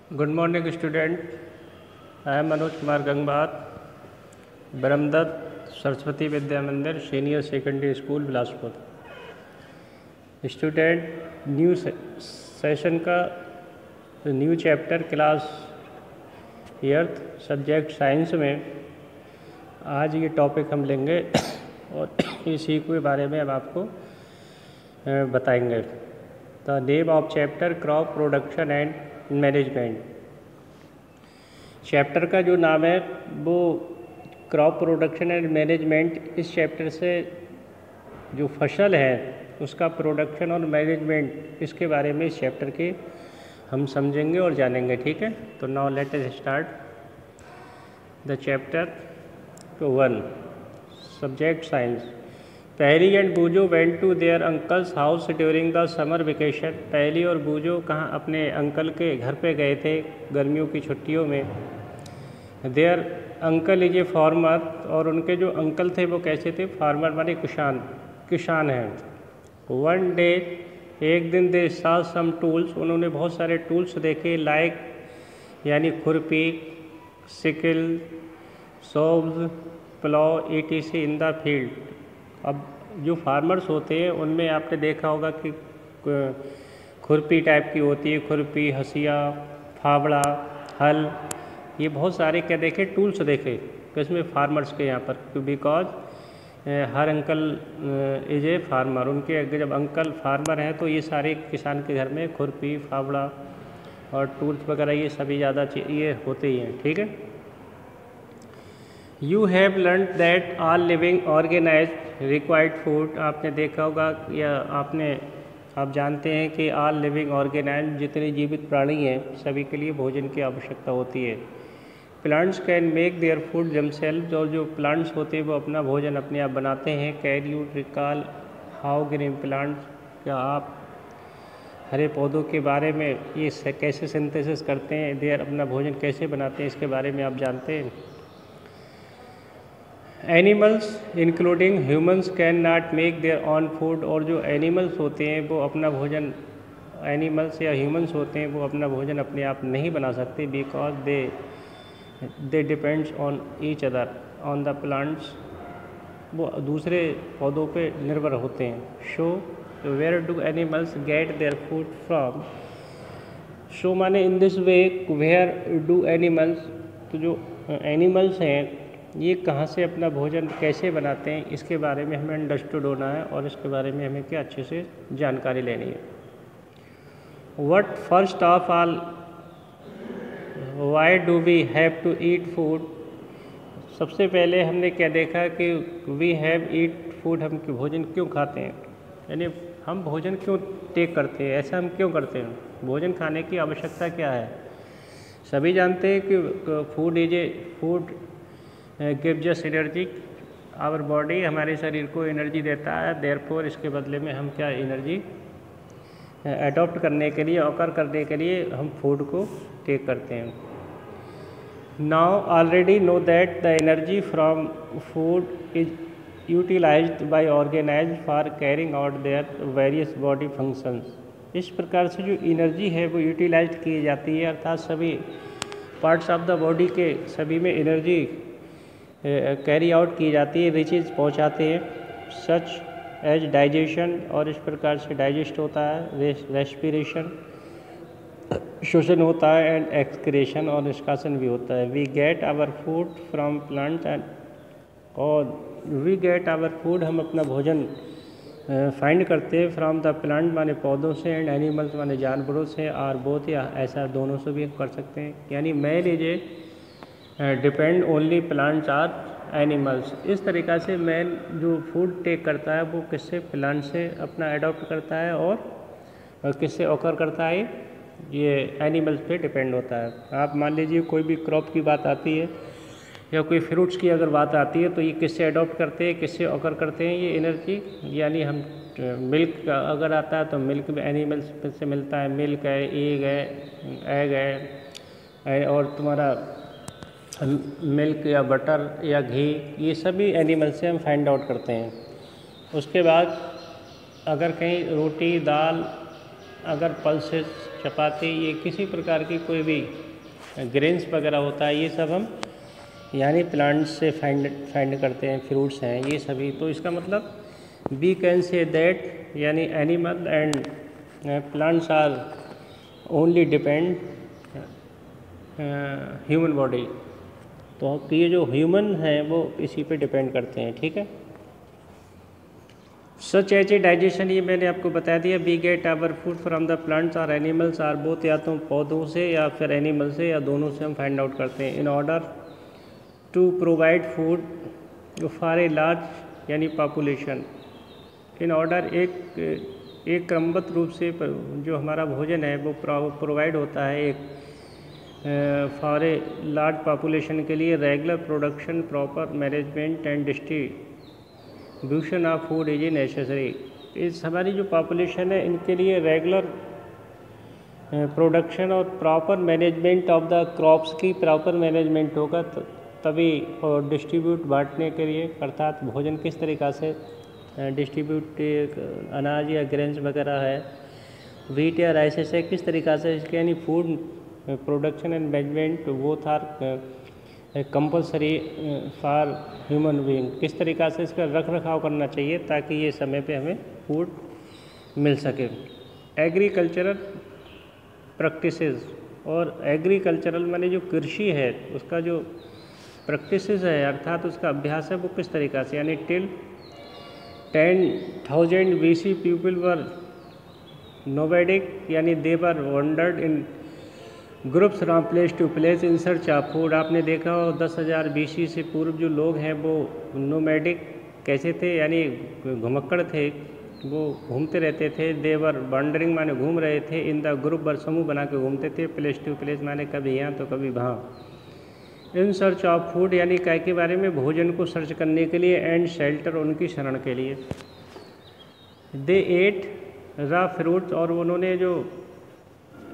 Good morning, student. I am Manoj Kumar Gangbat, Brahmadatta Saraswati Vidya Mandir senior secondary school Bilaspur. Student, new session का new chapter class eighth subject science में आज ये topic हम लेंगे और इसी के बारे में अब आपको बताएंगे। The name of chapter crop production and management. Chapter का जो नाम है वो क्रॉप प्रोडक्शन एंड मैनेजमेंट। इस चैप्टर से जो फसल है उसका प्रोडक्शन और मैनेजमेंट, इसके बारे में इस चैप्टर के हम समझेंगे और जानेंगे। ठीक है, तो now let us start the chapter 1 subject science. Paheli and Boojho went to their uncle's house during the summer vacation. Paheli और बूजो कहाँ अपने अंकल के घर पे गए थे गर्मियों की छुट्टियों में। Their uncle is a farmer, और उनके जो अंकल थे वो कैसे थे? फार्मर माने किसान हैं। वन डे, एक दिन दे सा सम टूल्स, उन्होंने बहुत सारे टूल्स देखे, लाइक यानी khurpi, sickle, sows, plough, etc in the field. अब जो फार्मर्स होते हैं उनमें आपने देखा होगा कि खुरपी टाइप की होती है, खुरपी, हसिया, फावड़ा, हल, ये बहुत सारे क्या देखे? टूल्स देखे किसमें? फार्मर्स के यहाँ पर, because her uncle is a farmer. उनके जब अंकल फार्मर हैं तो ये सारे किसान के घर में खुरपी, फावड़ा और टूल्स वगैरह ये सभी ज़्यादा ये होते ही हैं। ठीक है। You have learn that all living organised required food. आपने देखा होगा या आप जानते हैं कि ऑल लिविंग ऑर्गेनाइज्ड, जितने जीवित प्राणी हैं सभी के लिए भोजन की आवश्यकता होती है। Plants can make their food themselves, और जो प्लांट्स होते हैं वो अपना भोजन अपने आप बनाते हैं। Can you recall how green plants, क्या आप हरे पौधों के बारे में ये कैसे सिंथेसिस करते हैं, देयर अपना भोजन कैसे बनाते हैं, इसके बारे में आप जानते हैं? Animals including humans can not make their on food, और जो एनिमल्स होते हैं वो अपना भोजन, एनिमल्स या ह्यूमंस होते हैं वो अपना भोजन अपने आप नहीं बना सकते, because they depends on each other on the plants, वो दूसरे पौधों पे निर्भर होते हैं। So where do animals get their food from. So माने in this way, where do animals, तो जो एनिमल्स हैं ये कहाँ से अपना भोजन कैसे बनाते हैं, इसके बारे में हमें अंडरस्टूड होना है और इसके बारे में हमें क्या अच्छे से जानकारी लेनी है। What first of all, why do we have to eat food. सबसे पहले हमने क्या देखा कि वी हैव ईट फूड, हम भोजन क्यों खाते हैं, यानी हम भोजन क्यों टेक करते हैं, ऐसा हम क्यों करते हैं, भोजन खाने की आवश्यकता क्या है। सभी जानते हैं कि food gives us energy, our body हमारे शरीर को एनर्जी देता है। देयरफॉर इसके बदले में हम क्या एनर्जी अडॉप्ट करने के लिए, ऑकर करने के लिए हम फूड को टेक करते हैं। Now already know that the energy from food is utilised by organised for carrying out their various body functions. इस प्रकार से जो एनर्जी है वो यूटिलाइज की जाती है, अर्थात सभी पार्ट्स ऑफ द बॉडी के सभी में एनर्जी कैरी आउट की जाती है, रिचेज पहुंचाते हैं, सच एज डाइजेशन, और इस प्रकार से डाइजेस्ट होता है, रेस्पिरेशन श्वसन होता है, एंड एक्सक्रेशन और निष्कासन भी होता है। We get our food from plants and, और वी गेट आवर फूड हम अपना भोजन फाइंड करते हैं फ्रॉम द प्लांट माने पौधों से, एंड एनिमल्स माने जानवरों से, और बोथ या ऐसा दोनों से भी कर सकते हैं। यानी मैं लीजिए depend only plants are animals. इस तरीक़ा से मैन जो फूड टेक करता है वो किससे? प्लांट से अपना अडॉप्ट करता है, और किससे ऑकर करता है? ये एनिमल्स पे डिपेंड होता है। आप मान लीजिए कोई भी क्रॉप की बात आती है या कोई फ्रूट्स की अगर बात आती है तो ये किससे अडॉप्ट करते हैं, किससे ऑकर करते हैं ये एनर्जी। यानी हम मिल्क का अगर आता है तो मिल्क में एनिमल्स से मिलता है, मिल्क है, एग है, और तुम्हारा मिल्क या बटर या घी, ये सभी एनिमल से हम फाइंड आउट करते हैं। उसके बाद अगर कहीं रोटी, दाल, अगर पल्सेस चपाती, ये किसी प्रकार की कोई भी ग्रेन्स वगैरह होता है, ये सब हम यानी प्लांट्स से फाइंड करते हैं, फ्रूट्स हैं ये सभी। तो इसका मतलब वी कैन से दैट यानी animal and plants are only depend human body. तो ये जो ह्यूमन है वो इसी पे डिपेंड करते हैं, ठीक है। सच एज ए डाइजेशन, ये मैंने आपको बता दिया। We get our food from the plants और एनिमल्स आर बोथ, या तो पौधों से या फिर एनिमल से या दोनों से हम फाइंड आउट करते हैं। In order to provide food for a large यानी पॉपुलेशन, इन ऑर्डर एक क्रमबद्ध रूप से जो हमारा भोजन है वो प्रोवाइड होता है एक फॉर ए लार्ज पॉपुलेशन के लिए। Regular production, proper management and distribution of food is necessary. इस हमारी जो पॉपुलेशन है इनके लिए रेगुलर प्रोडक्शन और proper management of the crops की प्रॉपर मैनेजमेंट होगा तभी, और डिस्ट्रीब्यूट बांटने के लिए, अर्थात भोजन किस तरीक़ा से डिस्ट्रीब्यूट, अनाज या ग्रेन्स वगैरह है, वीट या राइस से किस तरीक़ा से इसके यानी food production and management both are compulsory for human being, किस तरीक़ा से इसका रख रखाव करना चाहिए ताकि ये समय पे हमें फूड मिल सके। एग्रीकल्चरल प्रैक्टिसेस, और एग्रीकल्चरल माने जो कृषि है उसका जो प्रैक्टिसेस है अर्थात उसका अभ्यास है वो किस तरीक़ा से, यानी till 10,000 BC people were nomadic, यानी they were wandered in groups from place to place in search of food. आपने देखा हो 10,000 BC से पूर्व जो लोग हैं वो नोमैडिक कैसे थे, यानी घुमक्कड़ थे, वो घूमते रहते थे। देवर वंडरिंग माने घूम रहे थे, इन द ग्रुप वर समूह बना के घूमते थे, प्लेस टू प्लेस माने कभी यहाँ तो कभी वहाँ। इन सर्च ऑफ फूड यानी काय के बारे में, भोजन को सर्च करने के लिए, एंड शेल्टर उनकी शरण के लिए। दे एट रॉ फ्रूट्स, और उन्होंने जो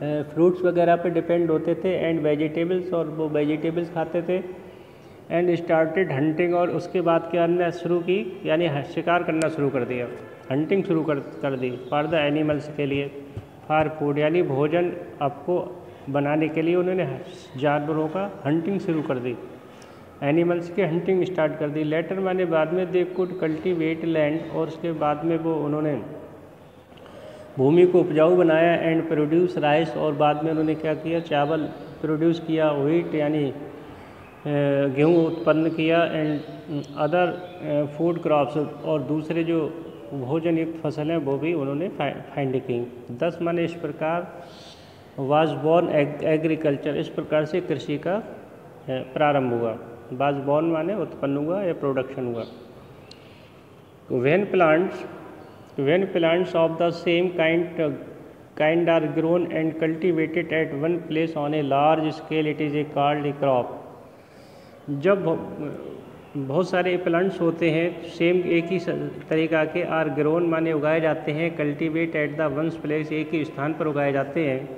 फ्रूट्स वगैरह पे डिपेंड होते थे, एंड वेजिटेबल्स, और वो वेजिटेबल्स खाते थे। एंड स्टार्टेड हंटिंग, और उसके बाद क्या करना शुरू की, यानी शिकार करना शुरू कर दिया, हंटिंग शुरू कर दी। फॉर द एनिमल्स के लिए, फॉर फूड यानी भोजन आपको बनाने के लिए उन्होंने जानवरों का हंटिंग शुरू कर दी, एनिमल्स के हंटिंग स्टार्ट कर दी। लेटर माने बाद में, दे कुड कल्टीवेट लैंड, और उसके बाद में वो उन्होंने भूमि को उपजाऊ बनाया। एंड प्रोड्यूस राइस, और बाद में उन्होंने क्या किया, चावल प्रोड्यूस किया। व्हीट यानी गेहूँ उत्पन्न किया। एंड अदर फूड क्रॉप्स, और दूसरे जो भोजन युक्त फसल हैं वो भी उन्होंने फाइंड की। 10 माने इस प्रकार वाज बॉर्न एग्रीकल्चर, इस प्रकार से कृषि का प्रारंभ हुआ। वाज बॉर्न माने उत्पन्न हुआ या प्रोडक्शन हुआ। When plants of the same kind are grown and cultivated at one place on a large scale, it is called a crop। जब बहुत सारे प्लांट्स होते हैं सेम एक ही तरीक़ा के, आर ग्रोन माने उगाए जाते हैं, cultivate at the ones place एक ही स्थान पर उगाए जाते हैं,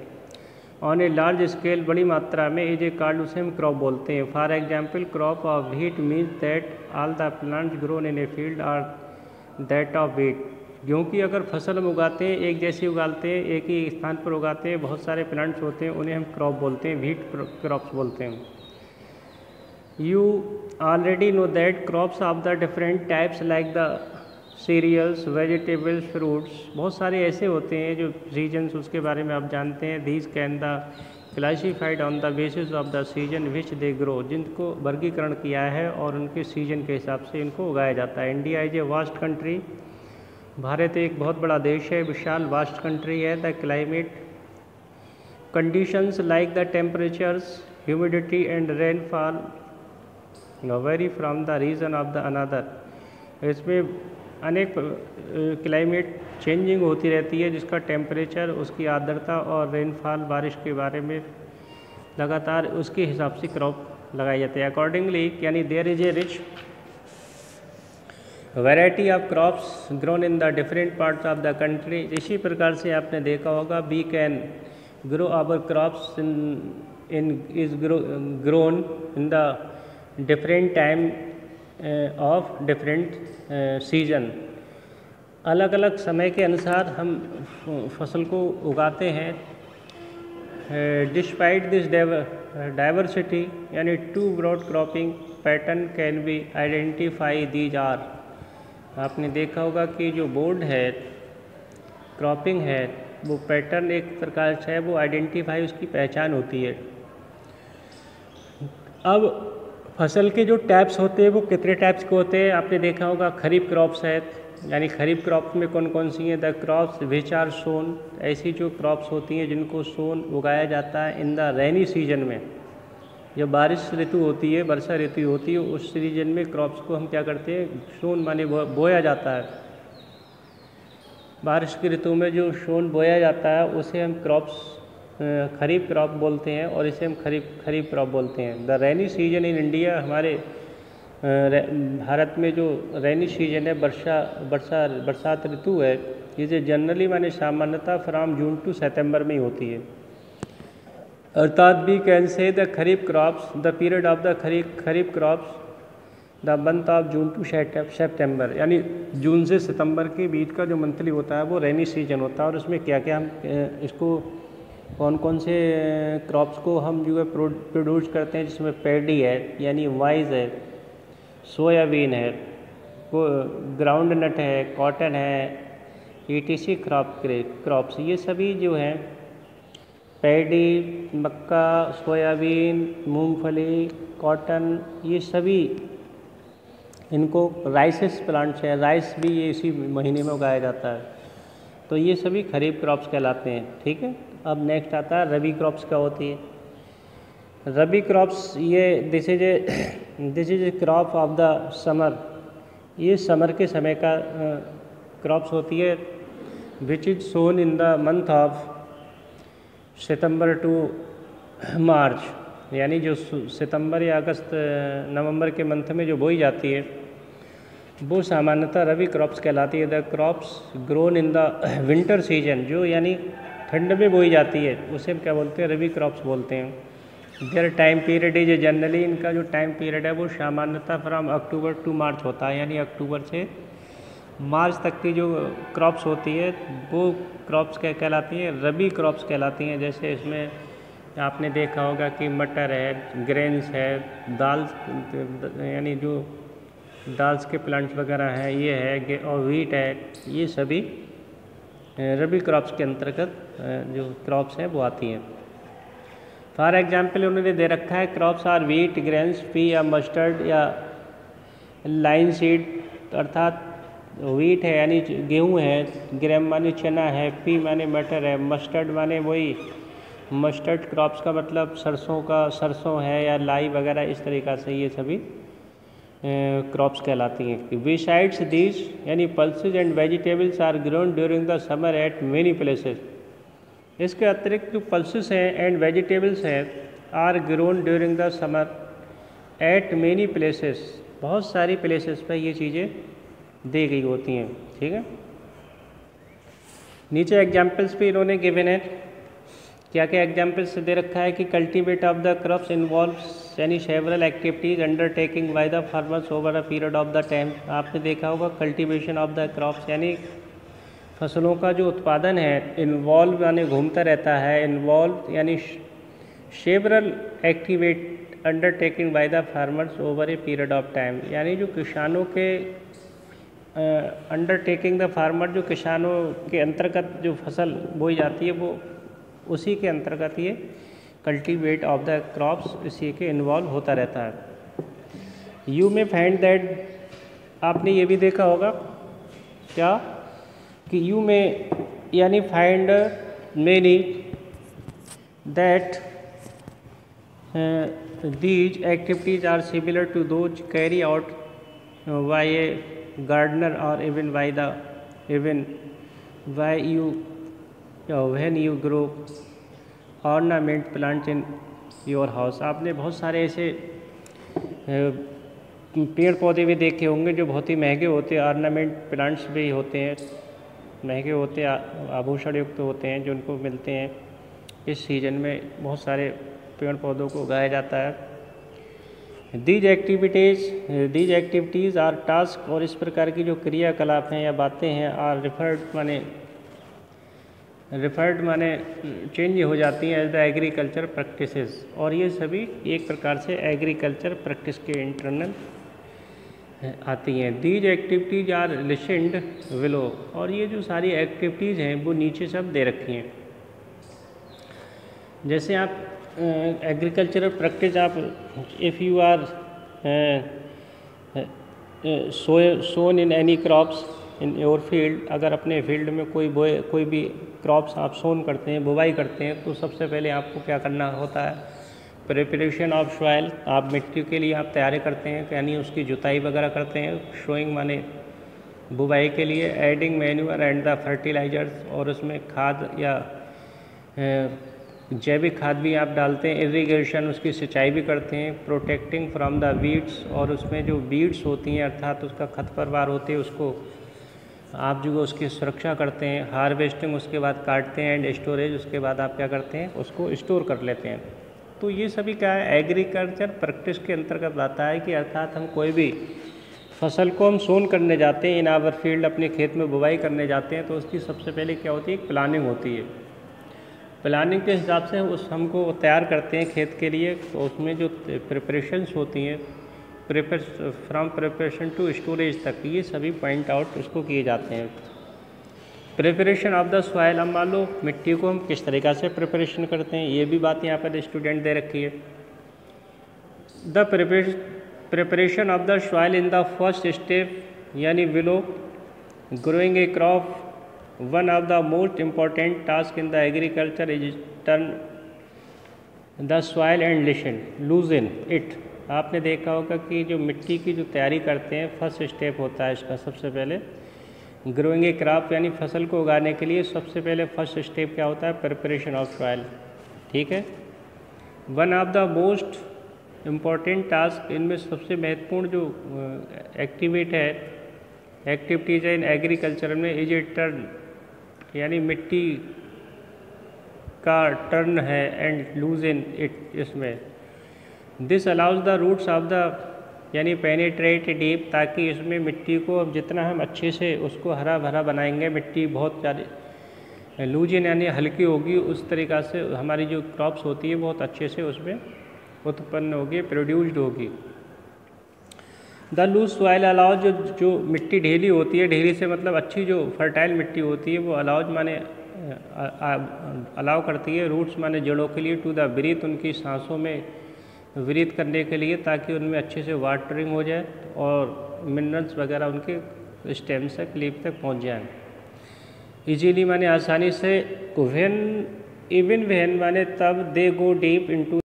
ऑन ए लार्ज स्केल बड़ी मात्रा में, इज ए कॉल्ड उसे हम क्रॉप बोलते हैं। For example crop of wheat means that all the plants grown in a field are that of wheat. गेहूँ की अगर फसल हम उगाते हैं, एक जैसी उगाते हैं, एक ही स्थान पर उगाते हैं, बहुत सारे प्लांट्स होते हैं, उन्हें हम क्रॉप बोलते हैं, व्हीट क्रॉप्स बोलते हैं। You already know that crops of the different types like the cereals, vegetables, fruits, बहुत सारे ऐसे होते हैं जो रीजन्स, उसके बारे में आप जानते हैं। These can the classified on the basis of the season which they grow, जिनको वर्गीकरण किया है और उनके सीजन के हिसाब से इनको उगाया जाता है। India is a vast country, भारत एक बहुत बड़ा देश है, विशाल वास्ट कंट्री है। The climate conditions like the temperatures, humidity and rainfall vary from the region of the another. इसमें अनेक क्लाइमेट चेंजिंग होती रहती है, जिसका टेम्परेचर, उसकी आर्द्रता और रेनफॉल, बारिश के बारे में लगातार उसके हिसाब से क्रॉप लगाई जाती है। अकॉर्डिंगली यानी there is a rich variety of crops grown in the different parts of the country. इसी प्रकार से आपने देखा होगा we can grow our crops in is grown in the different time of different season. अलग अलग समय के अनुसार हम फसल को उगाते हैं। डिस्पाइट दिस डाइवर्सिटी यानी two broad cropping pattern can be identify these are. आपने देखा होगा कि जो बोर्ड है क्रॉपिंग है वो पैटर्न एक प्रकार से है, वो आइडेंटिफाई उसकी पहचान होती है। अब फसल के जो टाइप्स होते हैं वो कितने टाइप्स के होते हैं आपने देखा होगा। खरीफ क्रॉप्स है, यानी खरीफ क्रॉप्स में कौन कौन सी हैं, द क्रॉप्स विच आर सोन, ऐसी जो क्रॉप्स होती हैं जिनको सोन उगाया जाता है इन द रेनी सीजन में। जब बारिश ऋतु होती है, वर्षा ऋतु होती है, उस सीजन में क्रॉप्स को हम क्या करते हैं, सोन माने बोया जाता है। बारिश की ऋतु में जो सोन बोया जाता है उसे हम क्रॉप्स खरीफ क्रॉप बोलते हैं और इसे हम खरीफ क्रॉप बोलते हैं। The rainy season in India, हमारे भारत में जो रेनी सीजन है बरसात ऋतु है, इसे जनरली माने सामान्यतः फ्रॉम जून टू सितंबर में ही होती है। अर्थात we can say the kharif crops, the period of the kharif crops the month of June to September, यानी जून से सितंबर के बीच का जो मंथली होता है वो रेनी सीजन होता है। और उसमें क्या क्या हम इसको कौन कौन से क्रॉप्स को हम जो है प्रोड्यूस करते हैं, जिसमें पैडी है यानी वाइज है, सोयाबीन है, ग्राउंड नट है, कॉटन है, ETC क्रॉप्स, ये सभी जो हैं पैडी, मक्का, सोयाबीन, मूंगफली, कॉटन, ये सभी इनको राइसेस प्लांट्स हैं, राइस भी ये इसी महीने में उगाया जाता है। तो ये सभी खरीफ क्रॉप्स कहलाते हैं। ठीक है, अब नेक्स्ट आता है रबी क्रॉप्स क्या होती है। रबी क्रॉप्स ये this is a crop of the summer, ये समर के समय का क्रॉप्स होती है। Which is sown in the month of September to March, यानी जो सितंबर या अगस्त नवंबर के मंथ में जो बोई जाती है वो सामान्यतः रबी क्रॉप्स कहलाती है। The crops grown in the winter season, जो यानी ठंड में बोई जाती है उसे हम क्या बोलते हैं, रबी क्रॉप्स बोलते हैं। Their time period is generally, इनका जो टाइम पीरियड है वो सामान्यतः फ्रॉम अक्टूबर टू मार्च होता है, यानी अक्टूबर से मार्च तक की जो क्रॉप्स होती है वो क्रॉप्स क्या कहलाती हैं, रबी क्रॉप्स कहलाती हैं। जैसे इसमें आपने देखा होगा कि मटर है, ग्रेन्स है, दाल यानी जो दाल्स के प्लांट्स वगैरह हैं ये है, और वीट है, ये सभी रबी क्रॉप्स के अंतर्गत जो क्रॉप्स हैं वो आती हैं। फॉर एग्जांपल उन्होंने दे रखा है crops are wheat, grains, pea या मस्टर्ड या लाइन सीड, अर्थात वीट है यानी गेहूँ है, ग्रेम माने चना है, पी माने मटर है, मस्टर्ड माने वही मस्टर्ड क्रॉप्स का मतलब सरसों है या लाई वगैरह, इस तरीक़ा से ये सभी क्रॉप्स कहलाती हैं। बिसाइड्स दीज यानी pulses and vegetables are grown during the summer at many places, इसके अतिरिक्त जो पल्सेस हैं एंड वेजिटेबल्स हैं are grown during the summer at many places, बहुत सारी प्लेसेस पर ये चीज़ें दी गई होती हैं। ठीक है, नीचे एग्जाम्पल्स भी इन्होंने गिवन है, क्या क्या एग्जाम्पल्स दे रखा है कि cultivate of the crops involves यानी several activities undertaking by the farmers over a period of the time. आपने देखा होगा कल्टीवेशन ऑफ द क्रॉप्स यानी फसलों का जो उत्पादन है, इन्वॉल्व यानी घूमता रहता है, इन्वॉल्व यानी several एक्टिविट undertaking by the farmers over a period of time, यानी जो किसानों के अंडरटेकिंग द फार्मर, जो किसानों के अंतर्गत जो फसल बोई जाती है वो उसी के अंतर्गत ये कल्टीवेट ऑफ द क्रॉप्स इसी के इन्वॉल्व होता रहता है। यू में फाइंड दैट, आपने ये भी देखा होगा क्या कि यू में यानी find many that these activities are similar to those carry out by a gardener और even by you when you grow ornament plant in your house. आपने बहुत सारे ऐसे पेड़ पौधे भी देखे होंगे जो बहुत ही महंगे होते हैं, ऑर्नामेंट प्लांट्स भी होते हैं, महंगे होते हैं, आभूषण युक्त होते हैं, जो उनको मिलते हैं इस सीजन में। बहुत सारे पेड़ पौधों को उगाया जाता है। दीज एक्टिविटीज़ आर टास्क, और इस प्रकार की जो क्रियाकलाप हैं या बातें हैं, आर रिफर्ड माने रिफर्ड माने चेंज हो जाती हैं एज द एग्रीकल्चर प्रैक्टिसेस, और ये सभी एक प्रकार से एग्रीकल्चर प्रैक्टिस के इंटरनल आती हैं। These activities are listed below, और ये जो सारी एक्टिविटीज़ हैं वो नीचे सब दे रखी हैं। जैसे आप एग्रीकल्चरल प्रैक्टिस, आप if you are sown in any crops in your field, अगर अपने फील्ड में कोई भी क्रॉप्स आप सोन करते हैं, बुवाई करते हैं, तो सबसे पहले आपको क्या करना होता है, प्रिपरेशन ऑफ सॉइल, आप मिट्टी के लिए आप तैयारी करते हैं, यानी उसकी जुताई वगैरह करते हैं। शोइंग माने बुवाई के लिए, adding manure and the fertilisers, और उसमें खाद या जैविक खाद भी आप डालते हैं। इरिगेशन, उसकी सिंचाई भी करते हैं। प्रोटेक्टिंग फ्रॉम द वीड्स, और उसमें जो वीड्स होती हैं अर्थात उसका खरपतवार होते हैं, उसको आप जो उसकी सुरक्षा करते हैं। हार्वेस्टिंग, उसके बाद काटते हैं। एंड स्टोरेज, उसके बाद आप क्या करते हैं, उसको स्टोर कर लेते हैं। तो ये सभी क्या है, एग्रीकल्चर प्रैक्टिस के अंतर्गत आता है कि अर्थात हम कोई भी फसल को हम सोन करने जाते हैं, इन आवर फील्ड, अपने खेत में बुवाई करने जाते हैं, तो उसकी सबसे पहले क्या होती है, एक प्लानिंग होती है। प्लानिंग के हिसाब से उस हमको तैयार करते हैं खेत के लिए। तो उसमें जो प्रिपरेशंस होती हैं, फ्रॉम प्रिपरेशन टू स्टोरेज तक, ये सभी पॉइंट आउट उसको किए जाते हैं। प्रिपरेशन ऑफ द सॉइल, अब मान लो मिट्टी को हम किस तरीक़ा से प्रिपरेशन करते हैं, ये भी बात यहाँ पर स्टूडेंट दे रखी है। The preparation of the soil in the first step, यानी below growing a crop, one of the most important task in the agriculture is turn the soil and loosen it. आपने देखा होगा कि जो मिट्टी की जो तैयारी करते हैं, फर्स्ट स्टेप होता है इसका सबसे पहले, ग्रोइंग ए क्रॉप, यानी फसल को उगाने के लिए सबसे पहले फर्स्ट स्टेप क्या होता है, प्रिपरेशन ऑफ सॉइल। ठीक है। One of the most important task, इनमें सबसे महत्वपूर्ण जो एक्टिविटीज़ है इन एग्रीकल्चर में, इज ए टर्न, यानी मिट्टी का टर्न है, एंड लूज इन इट, इसमें this allows the roots of the, यानी पेनिट्रेट डीप, ताकि इसमें मिट्टी को अब जितना हम अच्छे से उसको हरा भरा बनाएंगे, मिट्टी बहुत ज़्यादा लूज इन यानी हल्की होगी, उस तरीक़ा से हमारी जो क्रॉप्स होती है बहुत अच्छे से उसमें उत्पन्न होगी, प्रोड्यूस्ड होगी। द लूज सॉइल अलाउज, जो मिट्टी ढीली होती है, ढीली से मतलब अच्छी जो फर्टाइल मिट्टी होती है, वो अलाउज माने अलाउ करती है, रूट्स माने जड़ों के लिए, टू द ब्रीथ, उनकी सांसों में ब्रीथ करने के लिए, ताकि उनमें अच्छे से वाटरिंग हो जाए और मिनरल्स वगैरह उनके स्टेम से लीफ तक पहुंच जाएं। इजीली माने आसानी से, व्हेन इवन व्हेन माने तब, दे गो डीप इनटू